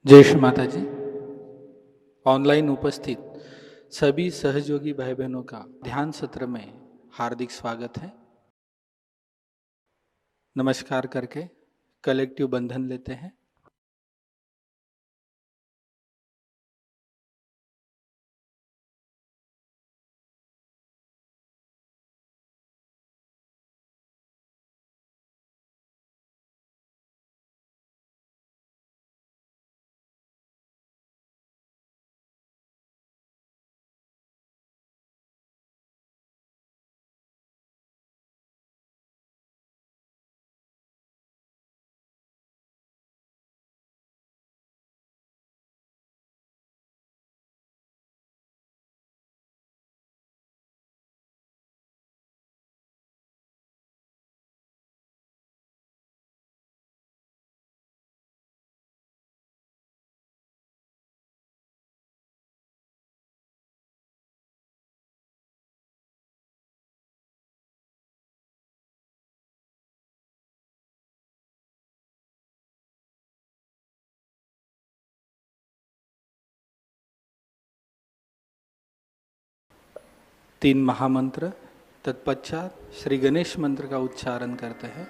जय श्री माताजी। ऑनलाइन उपस्थित सभी सहयोगी भाई बहनों का ध्यान सत्र में हार्दिक स्वागत है। नमस्कार करके कलेक्टिव बंधन लेते हैं। तीन महामंत्र तत्पश्चात श्री गणेश मंत्र का उच्चारण करते हैं।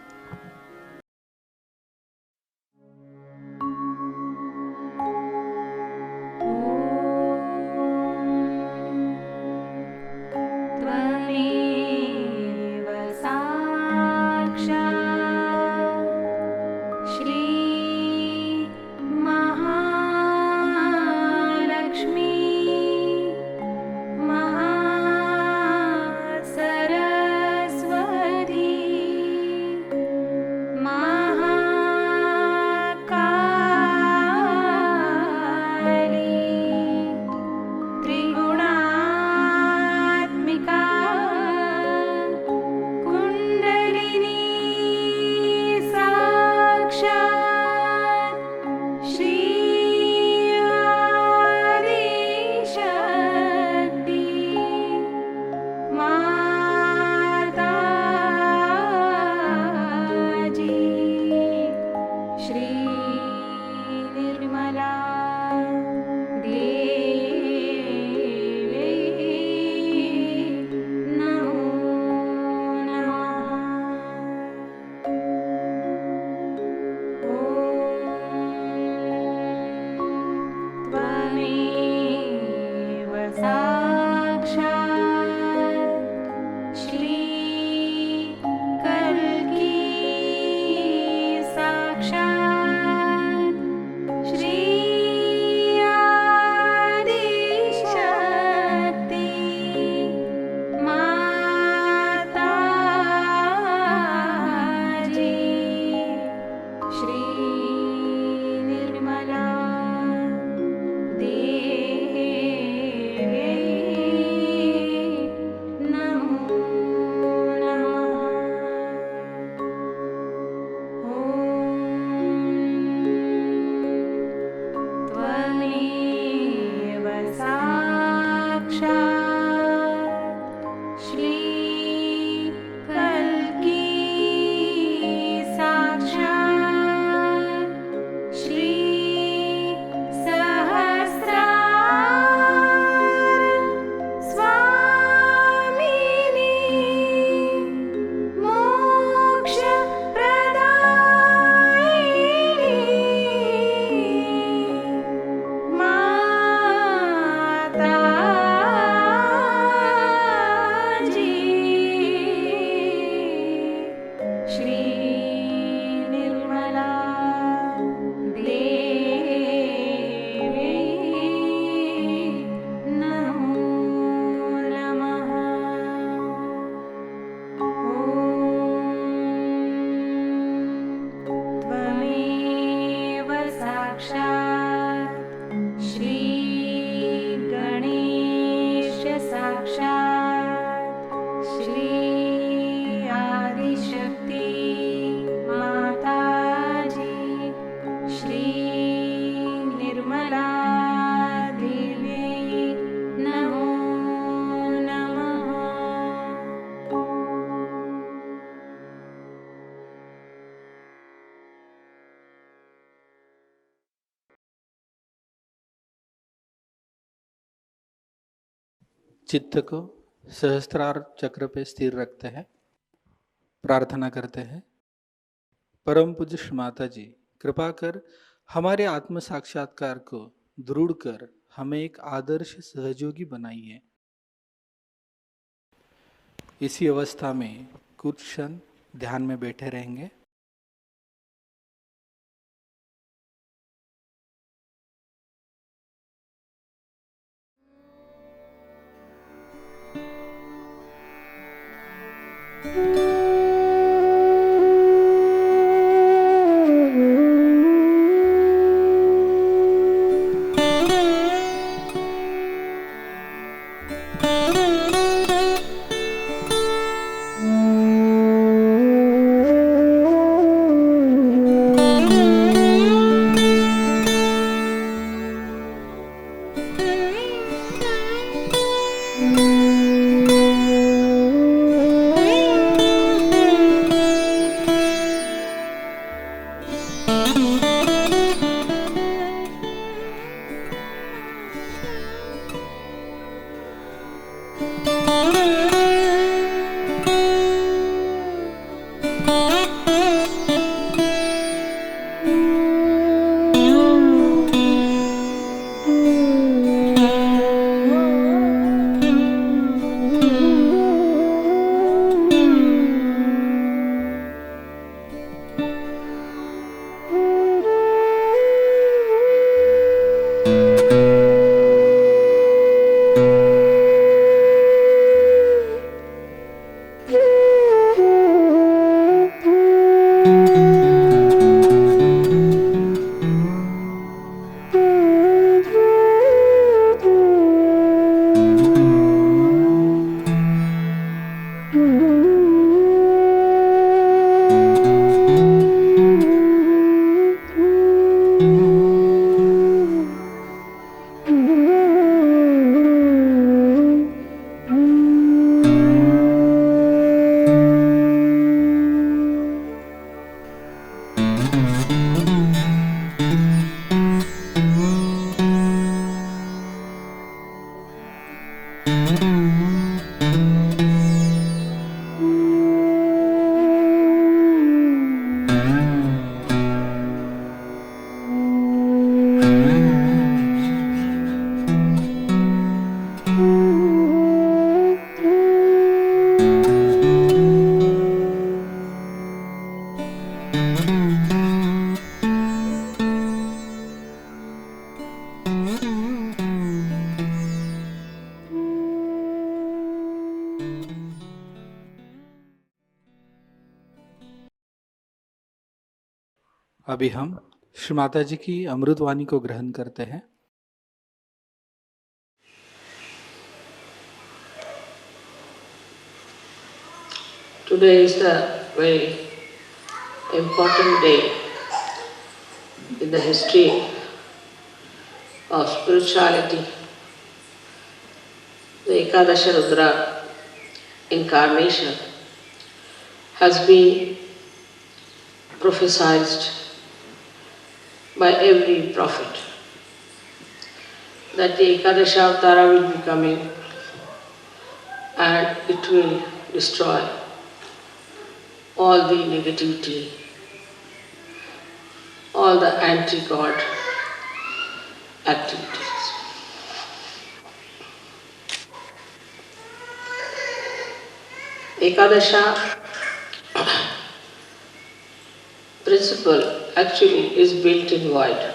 साक्षात् श्री गणेश चित्त को सहस्त्रार चक्र पे स्थिर रखते हैं, प्रार्थना करते हैं। परम पूज्य श्री माता जी, कृपा कर हमारे आत्म साक्षात्कार को दृढ़ कर हमें एक आदर्श सहयोगी बनाइए। इसी अवस्था में कुछ क्षण ध्यान में बैठे रहेंगे। अभी हम श्री माता जी की अमृतवाणी को ग्रहण करते हैं। Today is a very important day in the history of spirituality. The Ekadasha Rudra incarnation has been prophesied by every prophet that the Ekadasha Avtara will be coming and it will destroy all the negativity, all the anti-God activities. Ekadasha principle actually is built in void,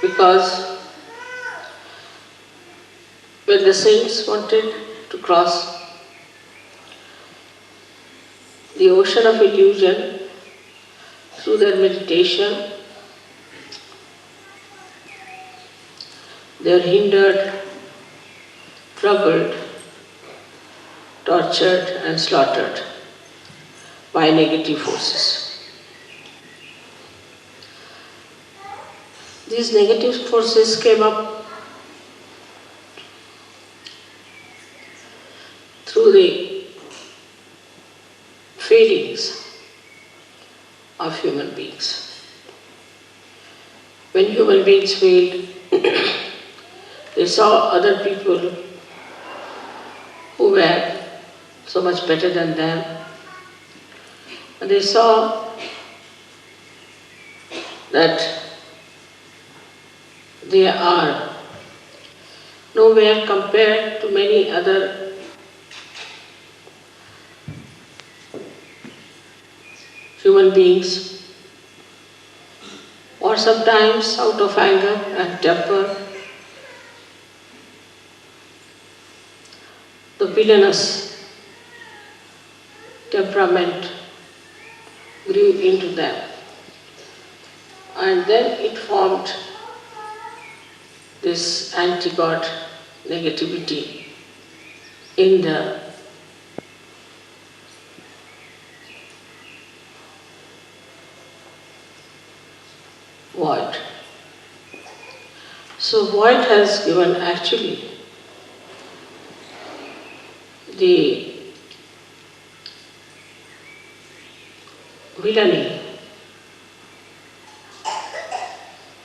because when the saints wanted to cross the ocean of illusion through their meditation, they are hindered, troubled, tortured and slaughtered by negative forces. These negative forces came up through the feelings of human beings. When human beings failed, they saw other people who were so much better than them. And they saw that they are nowhere compared to many other human beings, or sometimes out of anger and temper, the villainous temperament grew into them. And then it formed this anti-God negativity in the void. So void has given actually the villainy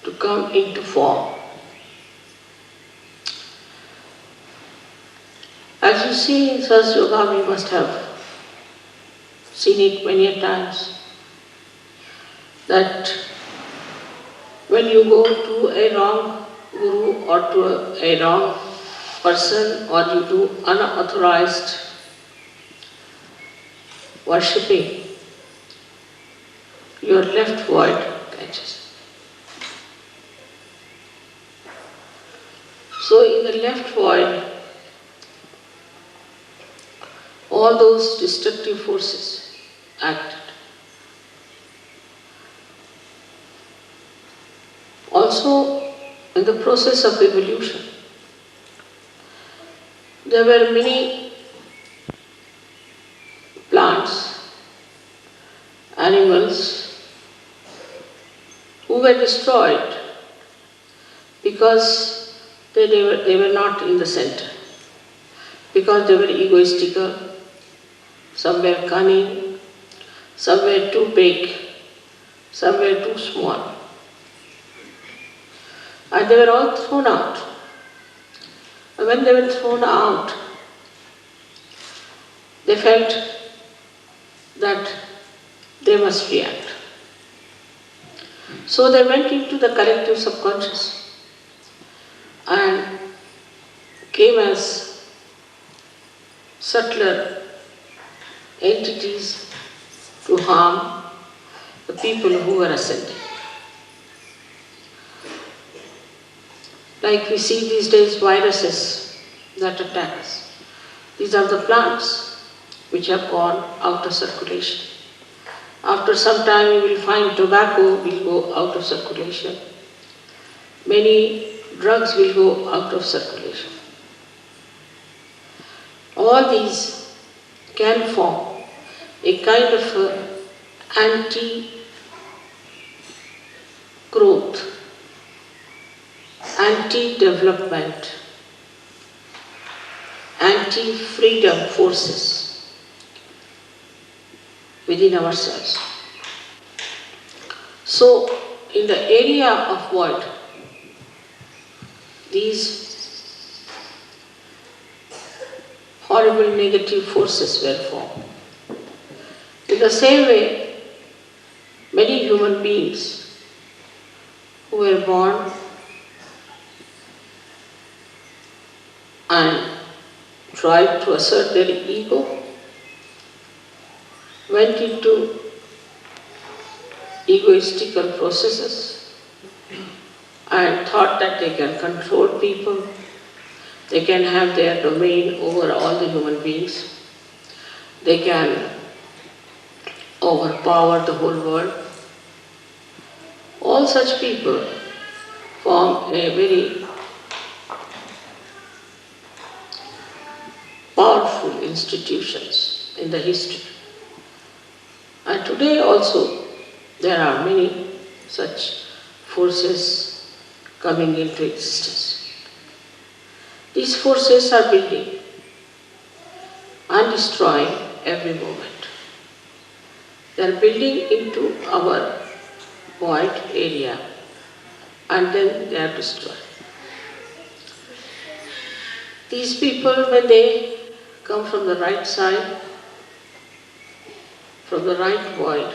to come into form. As you see in Sahajayoga, we must have seen it many times, that when you go to a wrong guru or to a wrong person, or you do unauthorized worshipping, your left void catches. So in the left void, all those destructive forces acted. Also, in the process of evolution, there were many plants, animals who were destroyed because they were not in the center, because they were egoistical, some were cunning, some were too big, some were too small. And they were all thrown out. And when they were thrown out, they felt that they must react. So they went into the collective subconscious and came as subtler entities to harm the people who were ascending. Like we see these days viruses that attack us. These are the plants which have gone out of circulation. After some time you will find tobacco will go out of circulation. Many drugs will go out of circulation. All these can form a kind of anti-growth, anti-development, anti-freedom forces within ourselves. So, in the area of void, these horrible negative forces were formed. In the same way, many human beings who were born and tried to assert their ego went into egoistical processes and thought that they can control people, they can have their domain over all the human beings, they can overpower the whole world. All such people form a very powerful institutions in the history. And today also there are many such forces coming into existence. These forces are building and destroying every moment. They are building into our void area and then they are destroyed. These people, when they come from the right side, from the right void,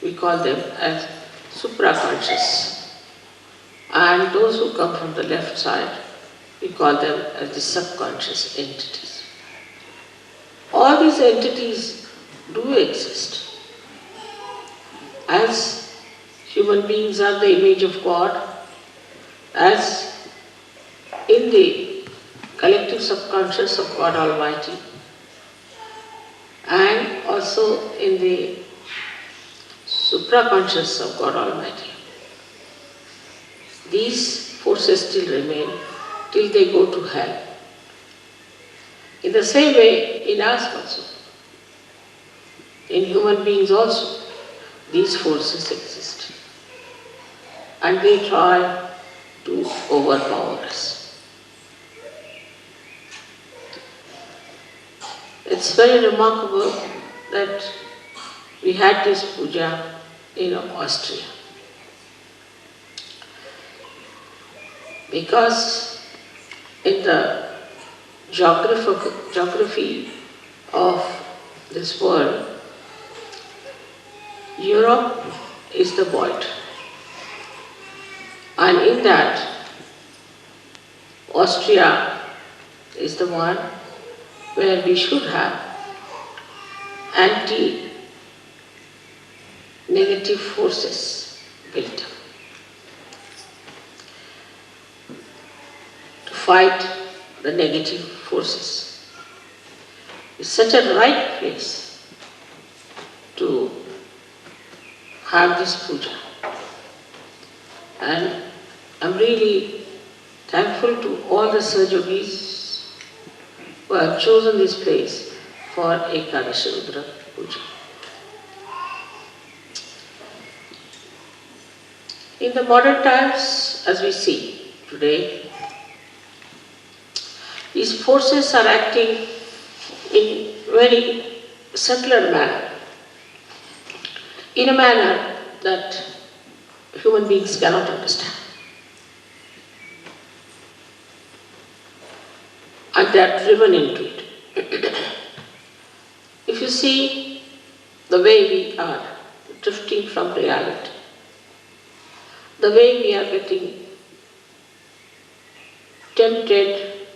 we call them as supraconscious. And those who come from the left side, we call them as the subconscious entities. All these entities do exist. As human beings are the image of God, as in the collective subconscious of God Almighty, and also in the supraconscious of God Almighty. These forces still remain till they go to hell. In the same way, in us also, in human beings also, these forces exist. And they try to overpower us. It's very remarkable that we had this puja in Austria. Because in the geography of this world, Europe is the void. And in that, Austria is the one where we should have anti-negative forces built up to fight the negative forces. It's such a right place to have this puja. And I'm really thankful to all the Sahajogis who have chosen this place for Ekadasha Rudra Puja. In the modern times, as we see today, these forces are acting in very subtler manner, in a manner that human beings cannot understand. And they are driven into it. If you see the way we are drifting from reality, the way we are getting tempted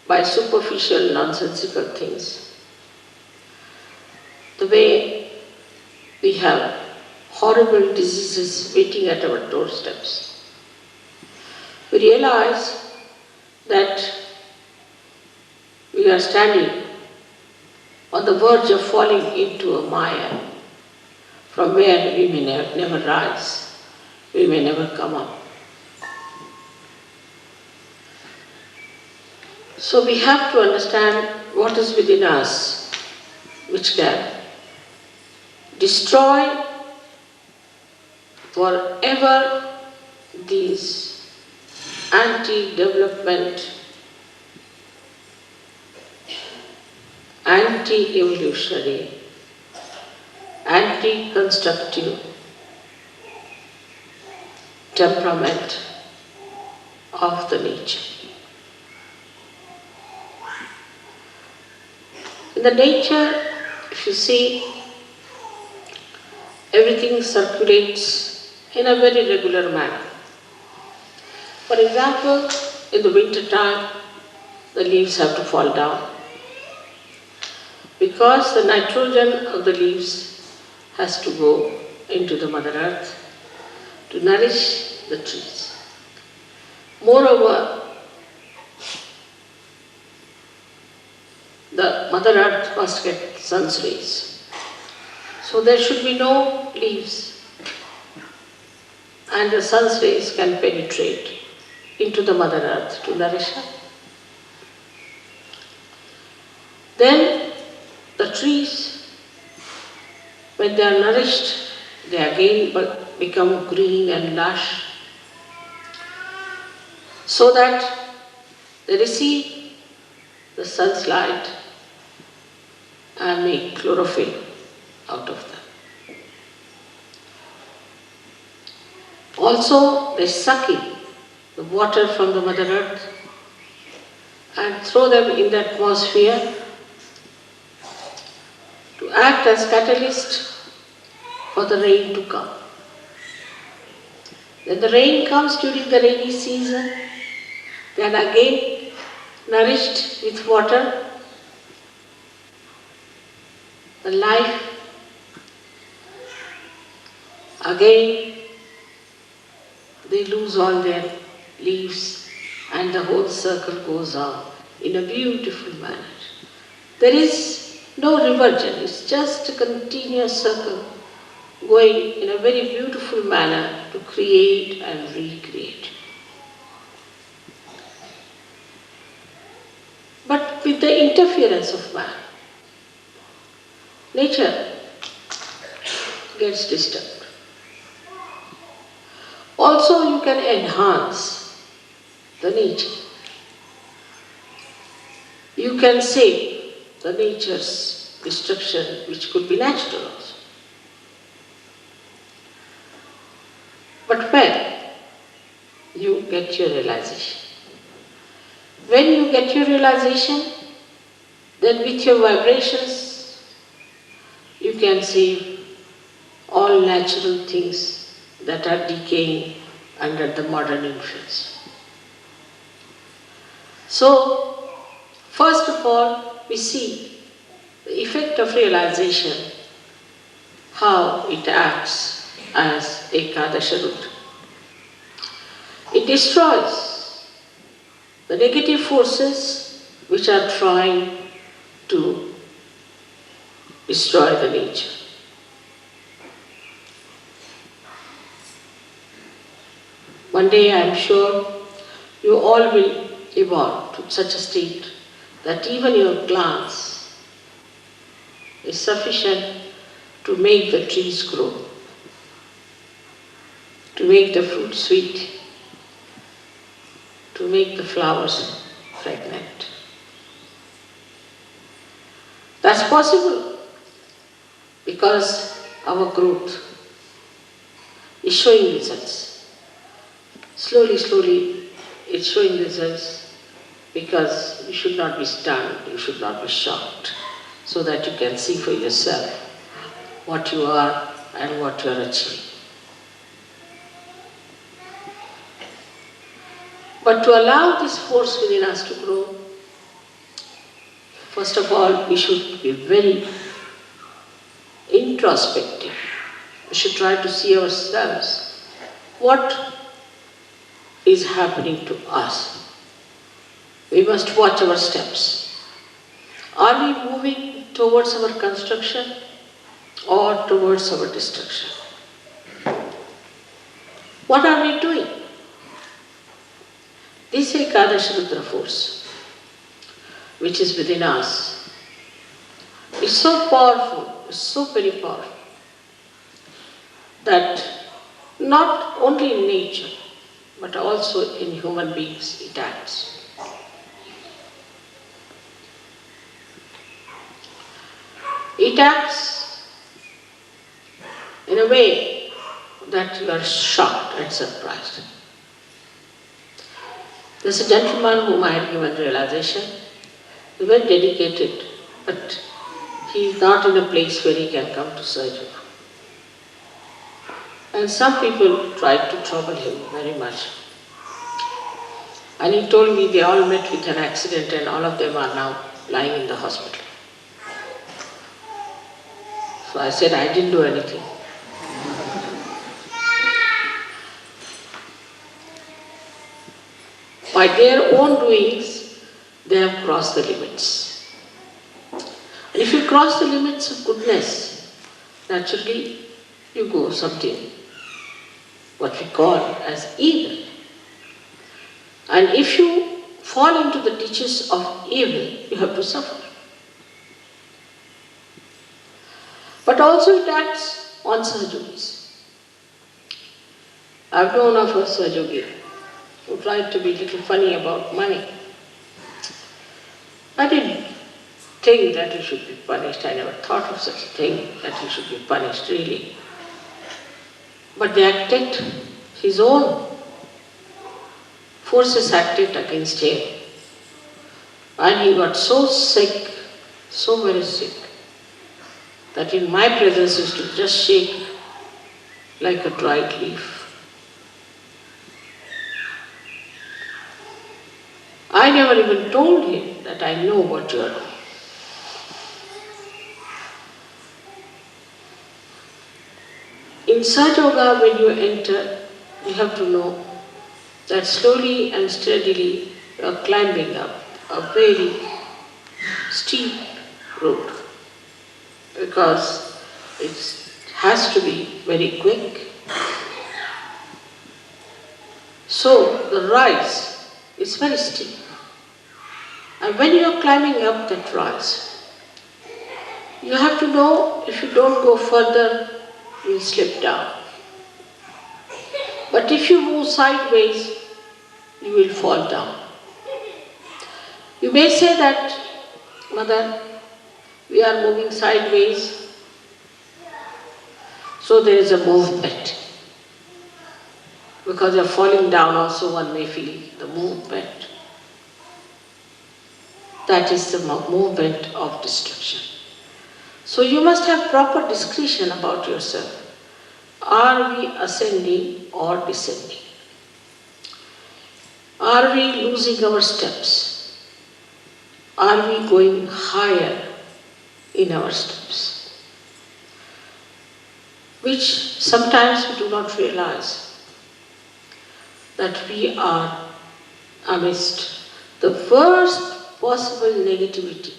by superficial, nonsensical things, the way we have horrible diseases waiting at our doorsteps, we realize that we are standing on the verge of falling into a mire from where we may never rise, we may never come up. So we have to understand what is within us which can destroy forever these anti-development, anti-evolutionary, anti-constructive temperament of the nature. In the nature, if you see, everything circulates in a very regular manner. For example, in the winter time, the leaves have to fall down because the nitrogen of the leaves has to go into the Mother Earth to nourish the trees. Moreover, the Mother Earth must get sun's rays. So there should be no leaves, and the sun's rays can penetrate into the Mother Earth to nourish her. Then the trees, when they are nourished, they again become green and lush, so that they receive the sun's light and make chlorophyll out of them. Also, they suck in the water from the Mother Earth and throw them in the atmosphere to act as catalyst for the rain to come. When the rain comes during the rainy season, then again nourished with water, the life again they lose all their leaves and the whole circle goes on in a beautiful manner. There is no reversion, it's just a continuous circle going in a very beautiful manner to create and recreate. But with the interference of man, nature gets disturbed. Also, you can enhance the nature. You can save the nature's destruction, which could be natural also. But when you get your realization, when you get your realization, then with your vibrations, you can save all natural things that are decaying under the modern influence. So, first of all, we see the effect of realization, how it acts as Ekadasha Rudra. It destroys the negative forces which are trying to destroy the nature. One day I am sure you all will evolve to such a state that even your glance is sufficient to make the trees grow, to make the fruit sweet, to make the flowers fragrant. That's possible because our growth is showing results. Slowly, slowly, it's showing results because you should not be stunned, you should not be shocked, so that you can see for yourself what you are and what you are achieving. But to allow this force within us to grow, first of all, we should be very introspective. We should try to see ourselves. What is happening to us? We must watch our steps. Are we moving towards our construction or towards our destruction? What are we doing? This Ekadasha Rudra force, which is within us, is so powerful, is so very powerful, that not only in nature, but also in human beings it acts. It acts in a way that you are shocked and surprised. There's a gentleman whom I had given realization. He's very dedicated, but he is not in a place where he can come to surgery. And some people tried to trouble him very much. And he told me they all met with an accident and all of them are now lying in the hospital. So I said, I didn't do anything. By their own doings, they have crossed the limits. And if you cross the limits of goodness, naturally you go something, what we call as evil. And if you fall into the ditches of evil, you have to suffer. But also it acts on Sahajogis. I've known of a Sahajogi who tried to be a little funny about money. I didn't think that he should be punished. I never thought of such a thing, that he should be punished really. But they acted, his own forces acted against him. And he got so sick, so very sick. that in my presence used to just shake like a dried leaf. I never even told him that I know what you are doing. In Sahajayoga, when you enter, you have to know that slowly and steadily you are climbing up a very steep road, because it has to be very quick. So the rise is very steep. And when you are climbing up that rise, you have to know if you don't go further, you will slip down. But if you move sideways, you will fall down. You may say that, Mother, we are moving sideways, so there is a movement. Because you are falling down also, one may feel the movement. That is the movement of destruction. So you must have proper discretion about yourself. Are we ascending or descending? Are we losing our steps? Are we going higher in our steps? Which sometimes we do not realize that we are amidst the worst possible negativity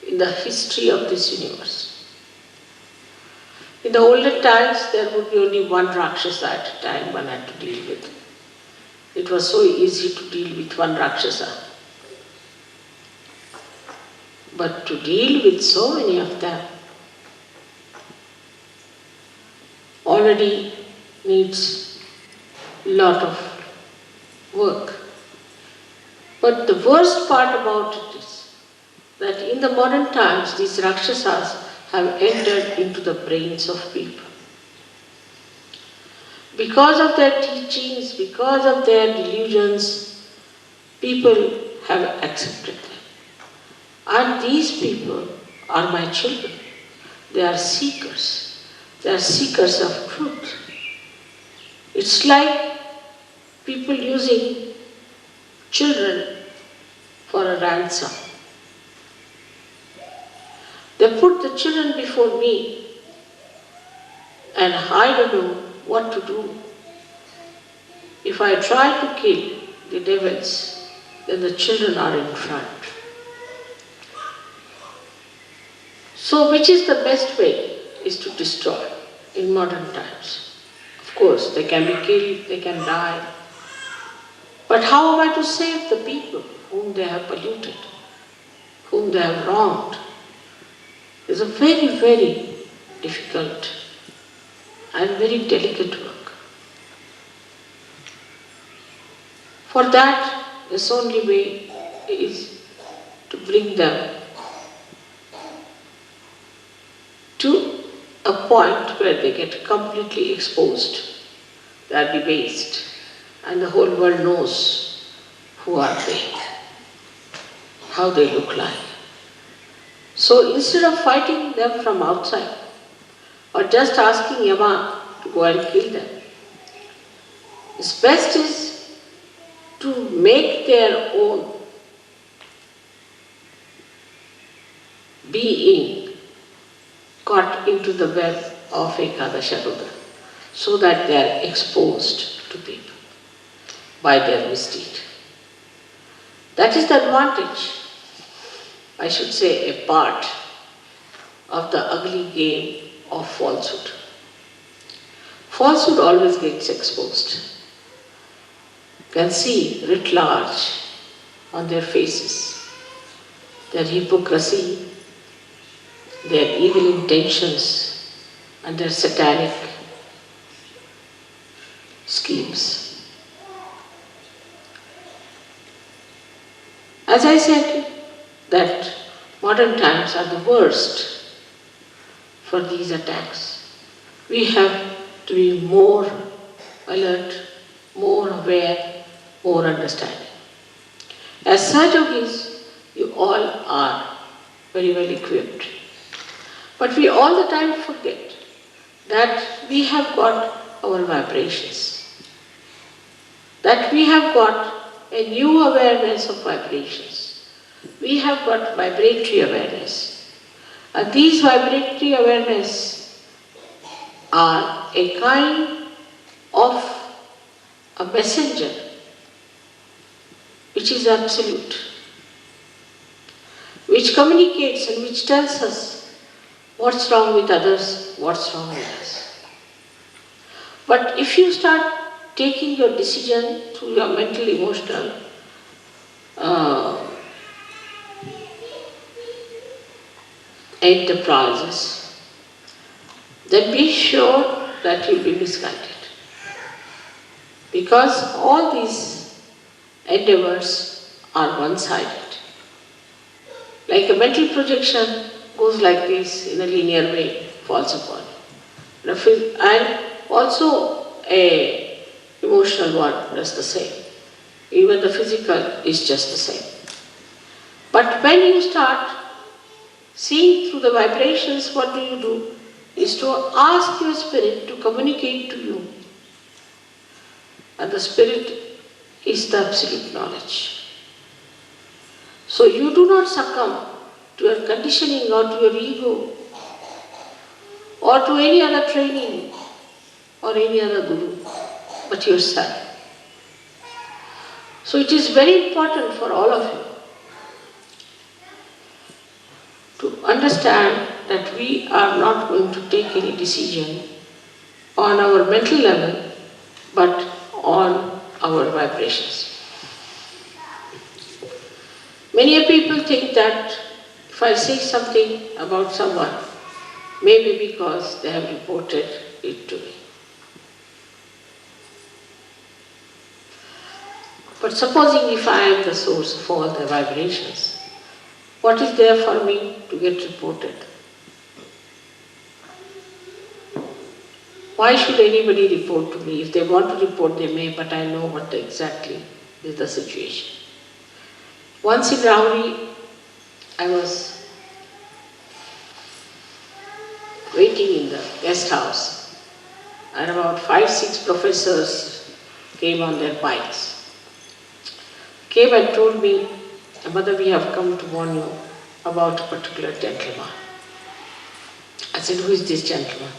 in the history of this universe. In the olden times, there would be only one Rakshasa at a time one had to deal with. It was so easy to deal with one Rakshasa. But to deal with so many of them already needs a lot of work. But the worst part about it is that in the modern times, these Rakshasas have entered into the brains of people. Because of their teachings, because of their delusions, people have accepted them. And these people are my children. They are seekers. They are seekers of truth. It's like people using children for a ransom. They put the children before me and I don't know what to do. If I try to kill the devils, then the children are in front. So which is the best way is to destroy in modern times. Of course, they can be killed, they can die. But how am I to save the people whom they have polluted, whom they have wronged? It's a very, very difficult and very delicate work. For that, the only way is to bring them to a point where they get completely exposed, they are debased, and the whole world knows who are they, how they look like. So instead of fighting them from outside, or just asking Yama to go and kill them, it's best is to make their own being caught into the web of Ekadasha Rudra, so that they are exposed to people by their misdeed. That is the advantage, I should say, a part of the ugly game of falsehood. Falsehood always gets exposed. You can see writ large on their faces their hypocrisy, their evil intentions, and their satanic schemes. As I said, that modern times are the worst for these attacks. We have to be more alert, more aware, more understanding. As Sahajogis, you all are very well equipped But we all the time forget that we have got our vibrations, that we have got a new awareness of vibrations. We have got vibratory awareness. And these vibratory awareness are a kind of a messenger which is absolute, which communicates and which tells us what's wrong with others, what's wrong with us. But if you start taking your decision through your mental, emotional enterprises, then be sure that you'll be misguided. Because all these endeavors are one-sided. Like a mental projection goes like this in a linear way, falls upon. And also a emotional one does the same. Even the physical is just the same. But when you start seeing through the vibrations, what do? Is to ask your spirit to communicate to you. And the spirit is the absolute knowledge. So you do not succumb to your conditioning or to your ego or to any other training or any other guru, but yourself. So it is very important for all of you to understand that we are not going to take any decision on our mental level, but on our vibrations. Many people think that if I say something about someone, maybe because they have reported it to me. But supposing if I am the source of all the vibrations, what is there for me to get reported? Why should anybody report to me? If they want to report, they may, but I know what exactly is the situation. Once in Rauri, I was waiting in the guest house, and about 5-6 professors came on their bikes. Came and told me, "Mother, we have come to warn you about a particular gentleman." I said, "Who is this gentleman?"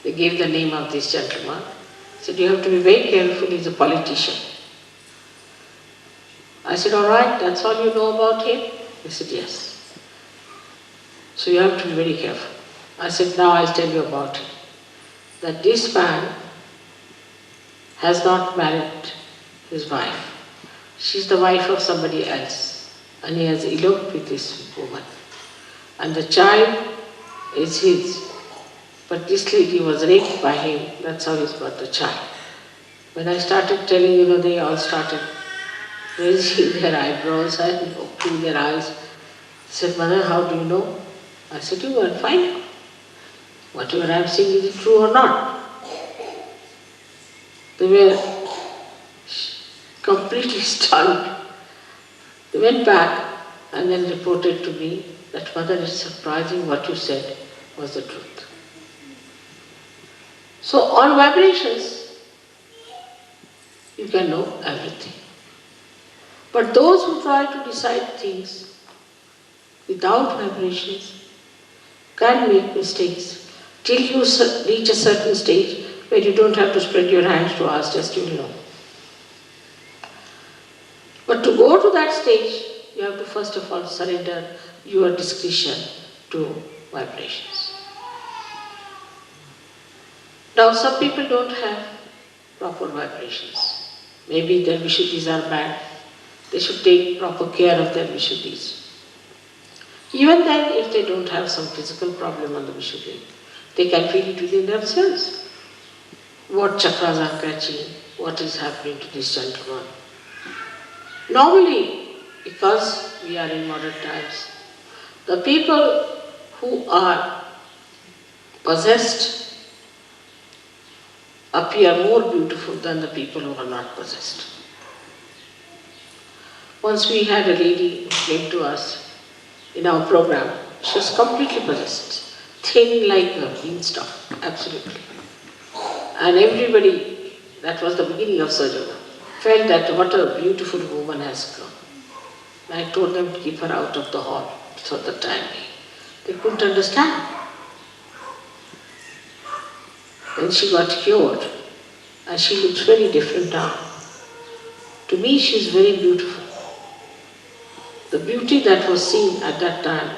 They gave the name of this gentleman. I said, "You have to be very careful, he's a politician." I said, "All right, that's all you know about him?" They said, "Yes." "So you have to be very careful." I said, "Now I'll tell you about him. That this man has not married his wife. She's the wife of somebody else, and he has eloped with this woman. And the child is his. But this lady was raped by him, that's how he's got the child." When I started telling, they all started raising their eyebrows and opening their eyes. They said, "Mother, how do you know?" I said, "You go and find out. Whatever I'm saying, is it true or not?" They were completely stunned. They went back and then reported to me that, "Mother, it's surprising what you said was the truth." So on vibrations, you can know everything. But those who try to decide things without vibrations can make mistakes till you reach a certain stage where you don't have to spread your hands to ask, just you will know. But to go to that stage, you have to first of all surrender your discretion to vibrations. Now some people don't have proper vibrations. Maybe their Vishuddhis are bad. They should take proper care of their Vishuddhis. Even then, if they don't have some physical problem on the Vishuddhi, they can feel it within themselves. What chakras are catching, what is happening to this gentleman. Normally, because we are in modern times, the people who are possessed appear more beautiful than the people who are not possessed. Once we had a lady who came to us in our program. She was completely possessed. thin like a beanstalk, absolutely. And everybody, that was the beginning of Sahajayoga, felt that what a beautiful woman has come. And I told them to keep her out of the hall for the time being. They couldn't understand. Then she got cured, and she looks very different now. To me, she is very beautiful. The beauty that was seen at that time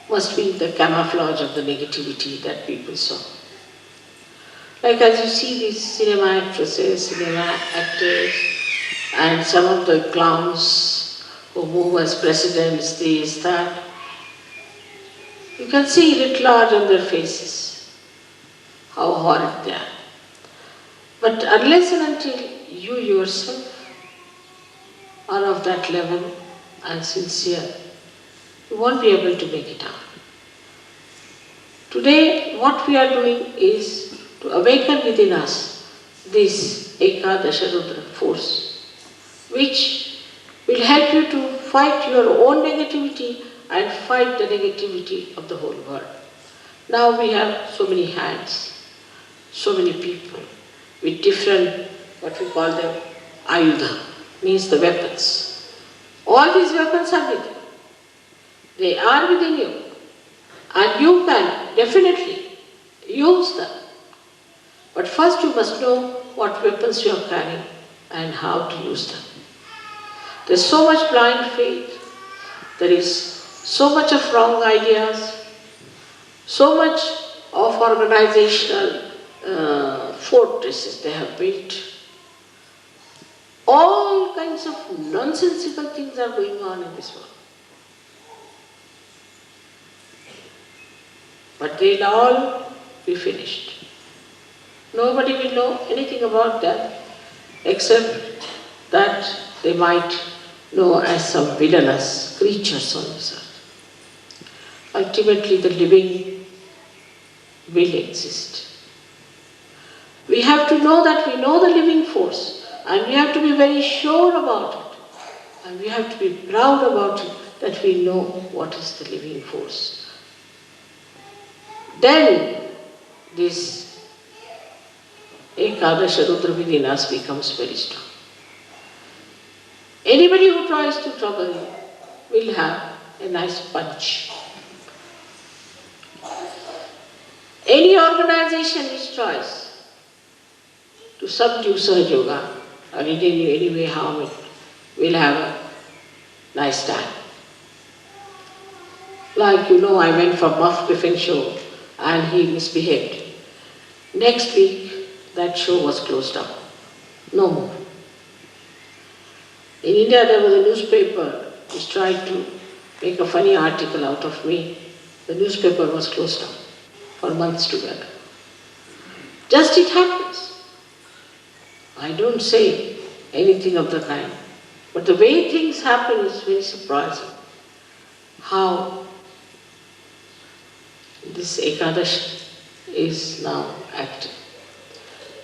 must be the camouflage of the negativity that people saw. Like as you see these cinema actresses, cinema actors, and some of the clowns who move as presidents, this, that, you can see it large on their faces, how horrid they are. But unless and until you yourself are of that level and sincere, you won't be able to make it out. Today, what we are doing is to awaken within us this Ekadasha Rudra force, which will help you to fight your own negativity and fight the negativity of the whole world. Now we have so many hands, so many people with different, what we call them, ayudha, means the weapons. All these weapons are with you. They are within you. And you can definitely use them. But first you must know what weapons you are carrying and how to use them. There is so much blind faith. There is so much of wrong ideas. So much of organizational fortresses they have built. All kinds of nonsensical things are going on in this world. But they'll all be finished. Nobody will know anything about them except that they might know as some villainous creatures on this earth. Ultimately, the living will exist. We have to know that we know the living force, and we have to be very sure about it. And we have to be proud about it, that we know what is the living force. Then this Ekadasha Rudra within us becomes very strong. Anybody who tries to trouble you will have a nice punch. Any organization which tries to subdue Sahajayoga or in any way harm it will have a nice time. Like I went for Muff Griffin show and he misbehaved. Next week, that show was closed down. No more. In India, there was a newspaper which tried to make a funny article out of me. The newspaper was closed down for months together. Just it happens. I don't say anything of the kind. But the way things happen is very surprising. How this Ekadasha is now active.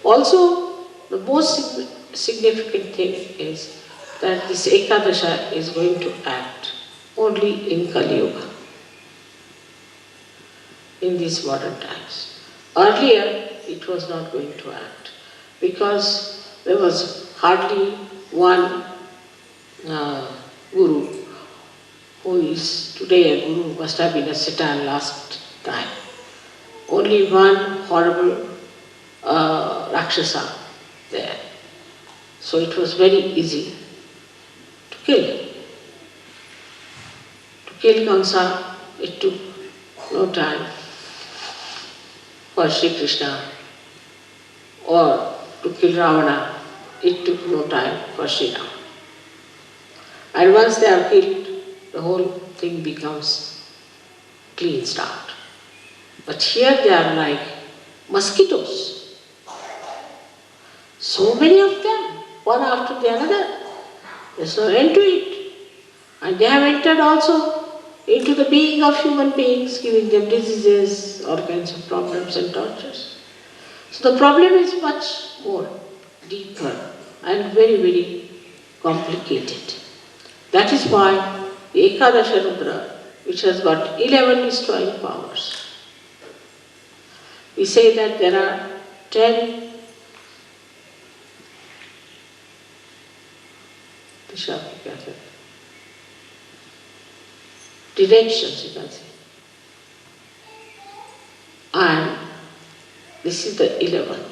Also, the most significant thing is that this Ekadasha is going to act only in Kali Yuga, in these modern times. Earlier, it was not going to act because there was hardly one guru who is today a guru, must have been a Satan last time. Only one horrible Rakshasa there. So it was very easy to kill. To kill Kamsa, it took no time for Shri Krishna, or to kill Ravana, it took no time for Shri Ram. And once they are killed, the whole thing becomes clean start. But here they are like mosquitoes. So many of them, one after the other. There's no end to it. And they have entered also into the being of human beings, giving them diseases, all kinds of problems and tortures. So the problem is much more deeper and very, very complicated. That is why the Ekadasha Rudra, which has got 11 destroying powers, We say that there are 10 directions, you can say. And this is the 11th.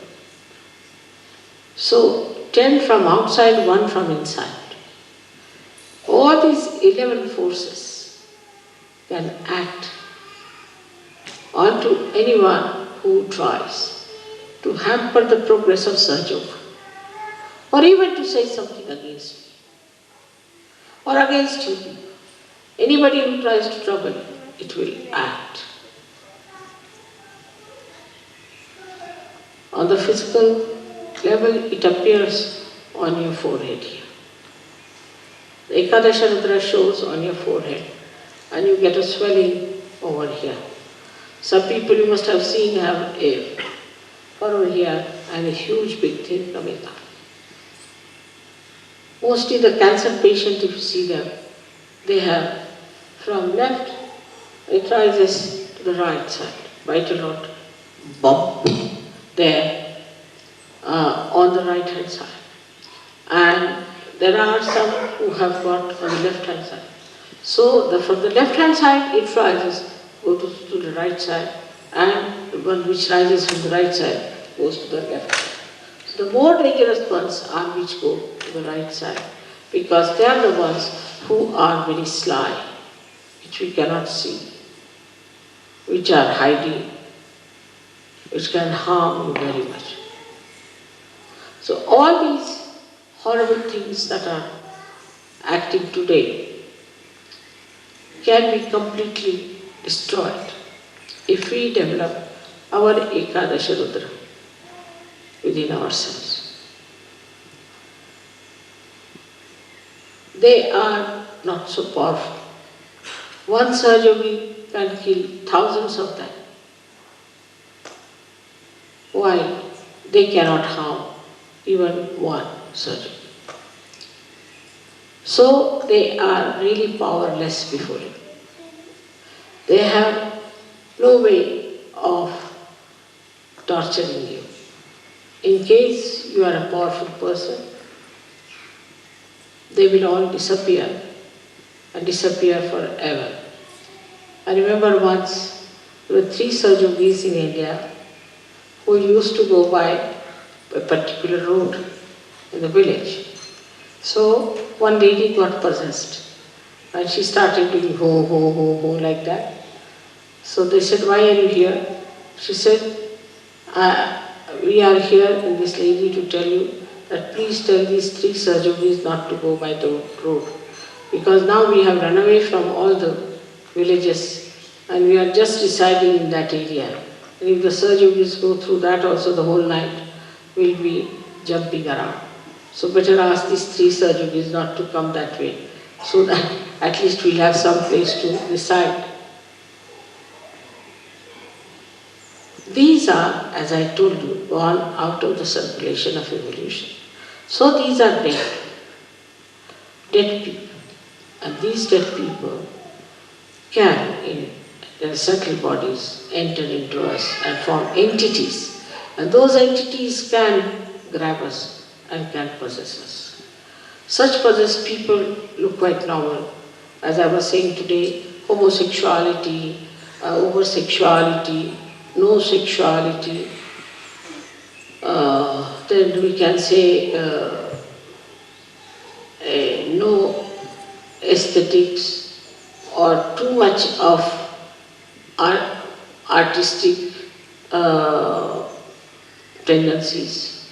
So 10 from outside, 1 from inside. All these 11 forces can act onto anyone who tries to hamper the progress of Sahajayoga, or even to say something against me, or against you. Anybody who tries to trouble you, it will act. On the physical level, it appears on your forehead here. The Ekadasha Rudra shows on your forehead, and you get a swelling over here. Some people you must have seen have a furrow here and a huge big thing coming up. Mostly the cancer patient, if you see them, they have from left, it rises to the right side, vital rod bump there on the right hand side. And there are some who have got on the left hand side. So from the left hand side it rises, goes to the right side, and the one which rises from the right side goes to the left side. So the more dangerous ones are which go to the right side, because they are the ones who are very sly, which we cannot see, which are hiding, which can harm you very much. So all these horrible things that are acting today can be completely destroyed if we develop our Ekadasha Rudra within ourselves. They are not so powerful. One Sahajayogi can kill thousands of them. Why? They cannot harm even one Sahajayogi. So they are really powerless before him. They have no way of torturing you. In case you are a powerful person, they will all disappear and disappear forever. I remember once there were 3 Sahajogis in India who used to go by a particular road in the village. So one lady got possessed and she started doing ho, ho, ho, ho like that. So they said, "Why are you here?" She said, "We are here in this lady to tell you that please tell these 3 Sahajogis not to go by the road. Because now we have run away from all the villages and we are just residing in that area. And if the Sahajogis go through that also, the whole night will be jumping around. So better ask these 3 Sahajogis not to come that way, so that at least we'll have some place to reside." These are, as I told you, gone out of the circulation of evolution. So these are dead people. And these dead people can, in their subtle bodies, enter into us and form entities. And those entities can grab us and can possess us. Such possessed people look quite normal. As I was saying today, homosexuality, over-sexuality, no sexuality, then we can say no aesthetics or too much of artistic tendencies.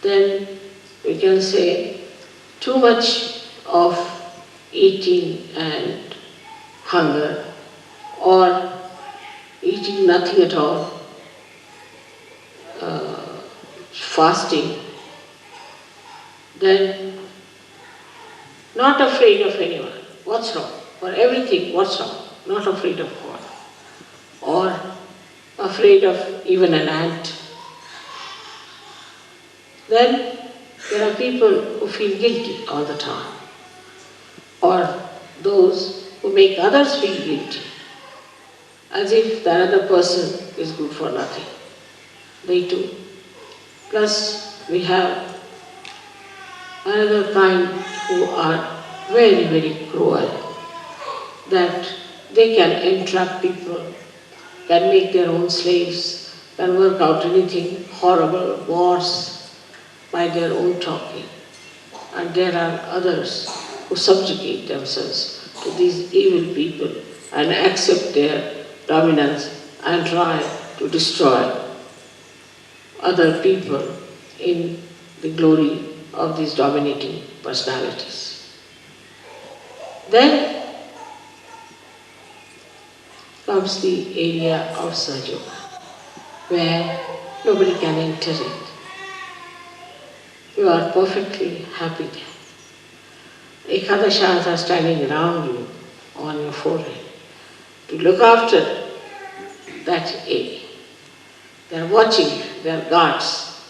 Then we can say too much of eating and hunger, or eating nothing at all, fasting, then not afraid of anyone. What's wrong? For everything, what's wrong? Not afraid of God. Or afraid of even an ant. Then there are people who feel guilty all the time. Or those who make others feel guilty, as if the other person is good for nothing. they too. Plus we have another kind who are very, very cruel, that they can entrap people, can make their own slaves, can work out anything horrible, wars by their own talking. And there are others who subjugate themselves to these evil people and accept their dominance and try to destroy other people in the glory of these dominating personalities. Then comes the area of Sahajayoga, where nobody can enter it. You are perfectly happy there. Ekadashas are standing around you on your forehead to look after that area. They are watching, they are guards,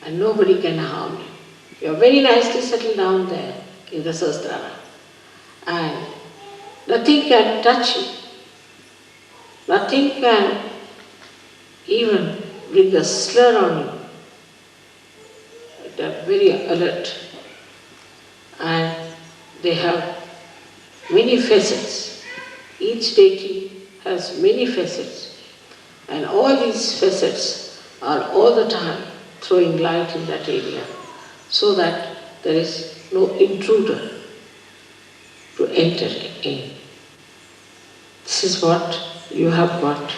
and nobody can harm you. You are very nicely settled down there in the Sahasrara, and nothing can touch you. Nothing can even bring a slur on you. They are very alert, and they have many facets. Each deity has many facets, and all these facets are all the time throwing light in that area so that there is no intruder to enter in. This is what you have got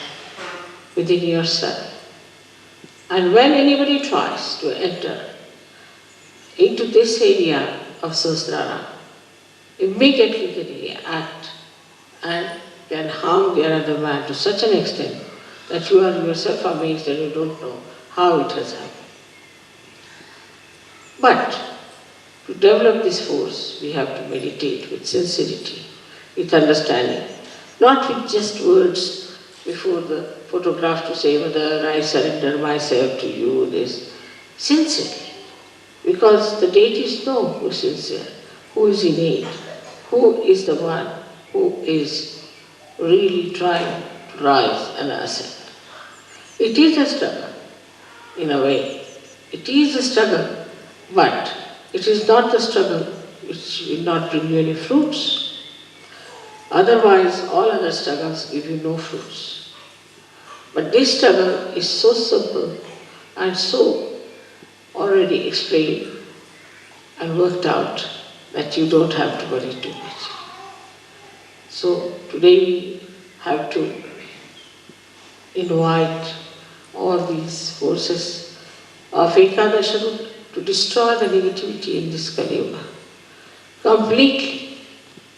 within yourself. And when anybody tries to enter into this area of Sahasrara, immediately they react and can harm the other man to such an extent that you are yourself amazed and you don't know how it has happened. But to develop this force, we have to meditate with sincerity, with understanding, not with just words before the photograph to say, Mother, I surrender myself to you, this. Sincerely, because the deities know who is sincere, who is innate, who is the one who is really trying to rise and ascend. It is a struggle, in a way. It is a struggle, but it is not the struggle which will not bring you any fruits. Otherwise, all other struggles give you no fruits. But this struggle is so simple and so already explained and worked out that you don't have to worry too much. So today we have to invite all these forces of Ekadasha to destroy the negativity in this Kali Yuga completely.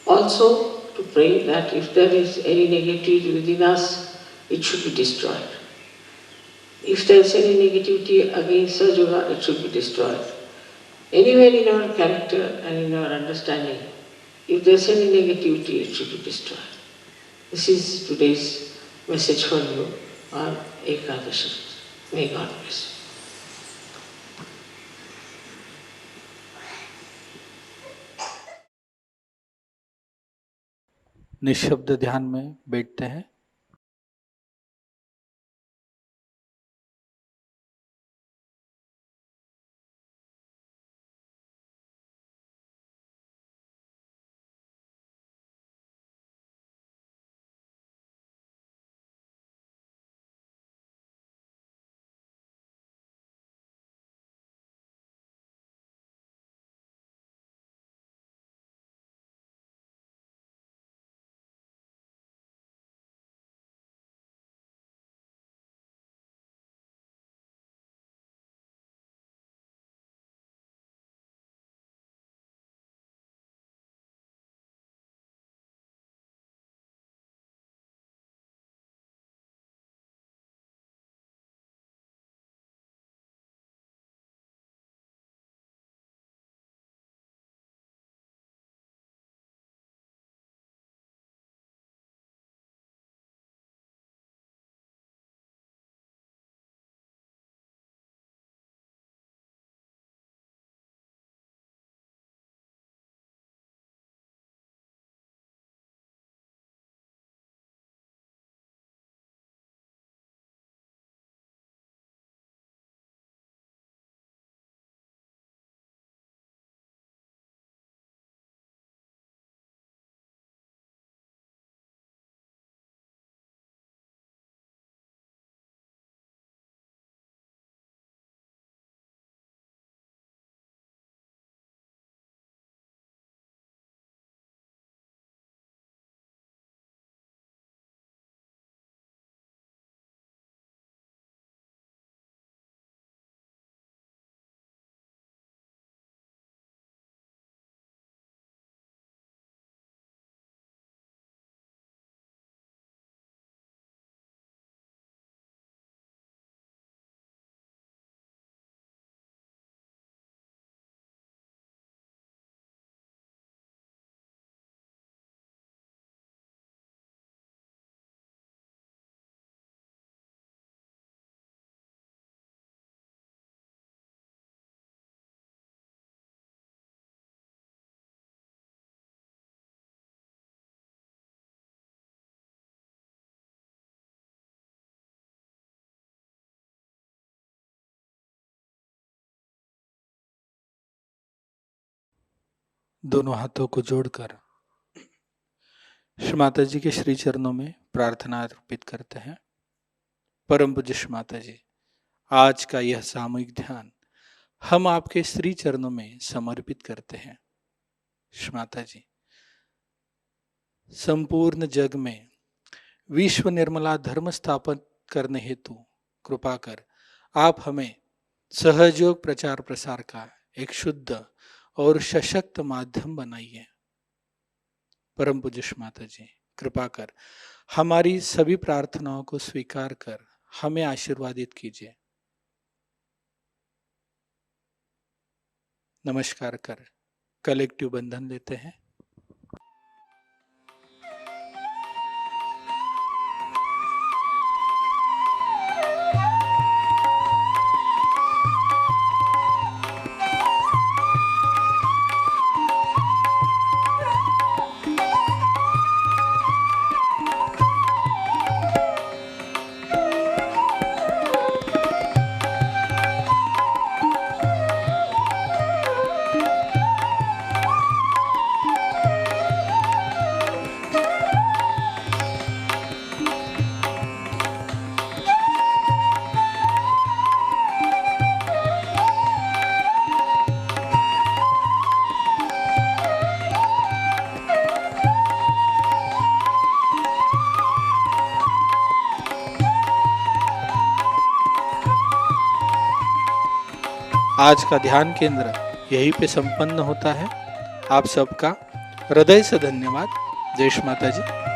Also to pray that if there is any negativity within us, it should be destroyed. If there is any negativity against Sahajayoga, it should be destroyed. Anywhere in our character and in our understanding, if there is any negativity, it should be destroyed. This is today's message for you on Ekadasha. May God bless you. निःशब्द ध्यान में बैठते हैं। दोनों हाथों को जोड़कर श्री माता जी के श्री चरणों में प्रार्थना अर्पित करते हैं। परम पूज्य श्री माता जी, आज का यह सामूहिक ध्यान हम आपके श्री चरणों में समर्पित करते हैं। श्री माता जी, संपूर्ण जग में विश्व निर्मला धर्म स्थापन करने हेतु कृपा कर आप हमें सहयोग प्रचार प्रसार का एक शुद्ध और सशक्त माध्यम बनाइए। परम पूज्य श्री माता जी, कृपा कर हमारी सभी प्रार्थनाओं को स्वीकार कर हमें आशीर्वादित कीजिए। नमस्कार कर कलेक्टिव बंधन लेते हैं। आज का ध्यान केंद्र यहीं पे संपन्न होता है। आप सबका हृदय से धन्यवाद। जय श्री माता जी।